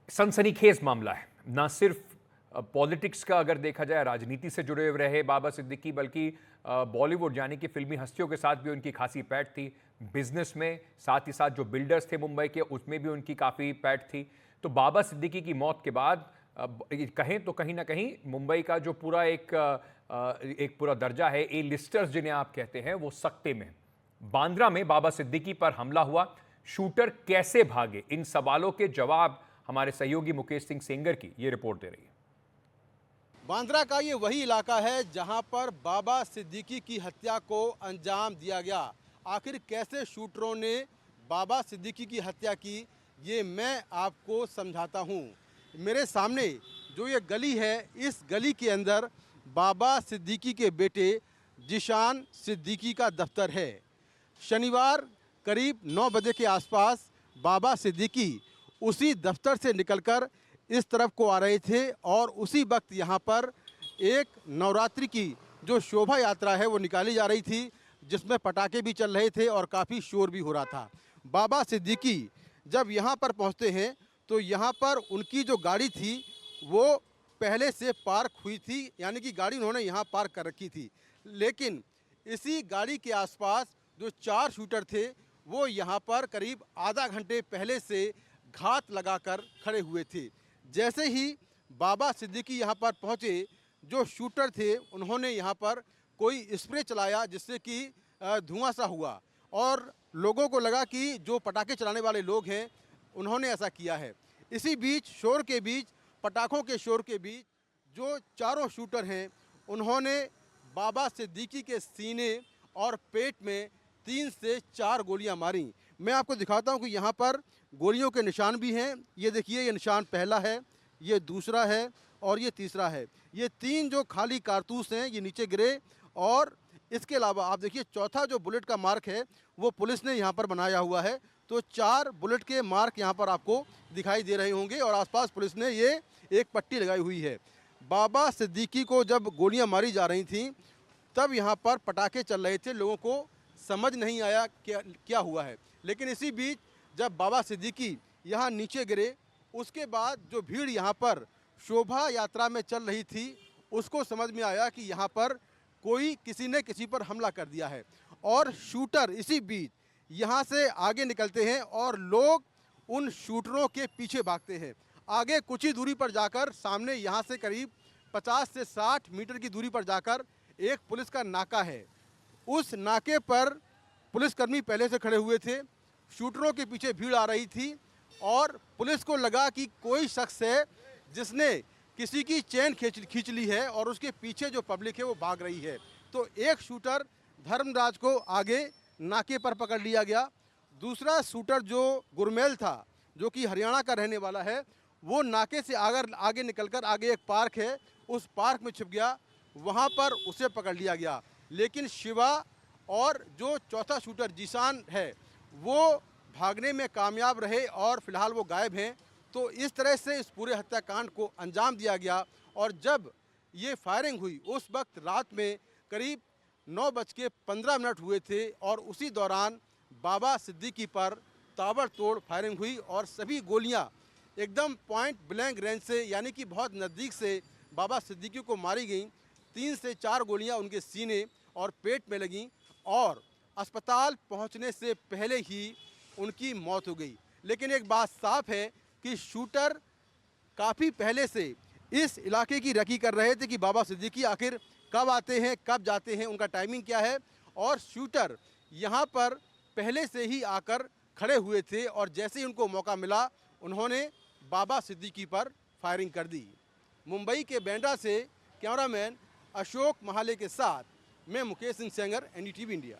सनसनीखेज मामला है। ना सिर्फ पॉलिटिक्स का अगर देखा जाए, राजनीति से जुड़े हुए रहे बाबा सिद्दीकी, बल्कि बॉलीवुड यानी कि फिल्मी हस्तियों के साथ भी उनकी खासी पैठ थी। बिजनेस में साथ ही साथ जो बिल्डर्स थे मुंबई के, उसमें भी उनकी काफ़ी पैठ थी। तो बाबा सिद्दीकी की मौत के बाद कहें तो कहीं ना कहीं मुंबई का जो पूरा एक पूरा दर्जा है, ए लिस्टर्स जिन्हें आप कहते हैं, वो सकते में। बांद्रा में बाबा सिद्दीकी पर हमला हुआ, शूटर कैसे भागे, इन सवालों के जवाब हमारे सहयोगी मुकेश सिंह सेंगर की ये रिपोर्ट दे रही है। बांद्रा का ये वही इलाका है जहां पर बाबा सिद्दीकी की हत्या को अंजाम दिया गया। आखिर कैसे शूटरों ने बाबा सिद्दीकी की हत्या की, ये मैं आपको समझाता हूं। मेरे सामने जो ये गली है, इस गली के अंदर बाबा सिद्दीकी के बेटे जिशान सिद्दीकी का दफ्तर है। शनिवार करीब 9 बजे के आसपास बाबा सिद्दीकी उसी दफ्तर से निकलकर इस तरफ को आ रहे थे और उसी वक्त यहाँ पर एक नवरात्रि की जो शोभा यात्रा है वो निकाली जा रही थी, जिसमें पटाखे भी चल रहे थे और काफ़ी शोर भी हो रहा था। बाबा सिद्दीकी जब यहाँ पर पहुँचते हैं तो यहाँ पर उनकी जो गाड़ी थी वो पहले से पार्क हुई थी, यानी कि गाड़ी उन्होंने यहाँ पार्क कर रखी थी। लेकिन इसी गाड़ी के आसपास जो 4 शूटर थे वो यहाँ पर करीब आधा घंटे पहले से घात लगाकर खड़े हुए थे। जैसे ही बाबा सिद्दीकी यहाँ पर पहुँचे, जो शूटर थे उन्होंने यहाँ पर कोई स्प्रे चलाया जिससे कि धुआं सा हुआ और लोगों को लगा कि जो पटाखे चलाने वाले लोग हैं उन्होंने ऐसा किया है। इसी बीच शोर के बीच, पटाखों के शोर के बीच, जो चारों शूटर हैं उन्होंने बाबा सिद्दीकी के सीने और पेट में 3 से 4 गोलियां मारी। मैं आपको दिखाता हूं कि यहाँ पर गोलियों के निशान भी हैं। ये देखिए, ये निशान पहला है, ये दूसरा है और ये तीसरा है। ये 3 जो खाली कारतूस हैं ये नीचे गिरे और इसके अलावा आप देखिए चौथा जो बुलेट का मार्क है वो पुलिस ने यहाँ पर बनाया हुआ है। तो 4 बुलेट के मार्क यहाँ पर आपको दिखाई दे रहे होंगे और आसपास पुलिस ने ये एक पट्टी लगाई हुई है। बाबा सिद्दीकी को जब गोलियाँ मारी जा रही थीं तब यहाँ पर पटाखे चल रहे थे, लोगों को समझ नहीं आया क्या हुआ है। लेकिन इसी बीच जब बाबा सिद्दीकी यहाँ नीचे गिरे, उसके बाद जो भीड़ यहाँ पर शोभा यात्रा में चल रही थी उसको समझ में आया कि यहाँ पर किसी ने किसी पर हमला कर दिया है और शूटर इसी बीच यहाँ से आगे निकलते हैं और लोग उन शूटरों के पीछे भागते हैं। आगे कुछ ही दूरी पर जाकर, सामने यहाँ से करीब 50 से 60 मीटर की दूरी पर जाकर एक पुलिस का नाका है। उस नाके पर पुलिसकर्मी पहले से खड़े हुए थे। शूटरों के पीछे भीड़ आ रही थी और पुलिस को लगा कि कोई शख्स है जिसने किसी की चेन खींच ली है और उसके पीछे जो पब्लिक है वो भाग रही है। तो एक शूटर धर्मराज को आगे नाके पर पकड़ लिया गया। दूसरा शूटर जो गुरमेल था, जो कि हरियाणा का रहने वाला है, वो नाके से आगे निकलकर आगे एक पार्क है, उस पार्क में छिप गया, वहाँ पर उसे पकड़ लिया गया। लेकिन शिवा और जो चौथा शूटर जिशान है वो भागने में कामयाब रहे और फिलहाल वो गायब हैं। तो इस तरह से इस पूरे हत्याकांड को अंजाम दिया गया और जब ये फायरिंग हुई उस वक्त रात में करीब 9:15 हुए थे और उसी दौरान बाबा सिद्दीकी पर ताबड़तोड़ फायरिंग हुई और सभी गोलियां एकदम पॉइंट ब्लैंक रेंज से, यानी कि बहुत नज़दीक से बाबा सिद्दीकी को मारी गई। 3 से 4 गोलियां उनके सीने और पेट में लगीं और अस्पताल पहुंचने से पहले ही उनकी मौत हो गई। लेकिन एक बात साफ है कि शूटर काफ़ी पहले से इस इलाके की रेकी कर रहे थे कि बाबा सिद्दीकी आखिर कब आते हैं, कब जाते हैं, उनका टाइमिंग क्या है। और शूटर यहाँ पर पहले से ही आकर खड़े हुए थे और जैसे ही उनको मौका मिला उन्होंने बाबा सिद्दीकी पर फायरिंग कर दी। मुंबई के बांद्रा से कैमरामैन अशोक महाले के साथ मैं मुकेश सिंह सेंगर, NDTV इंडिया।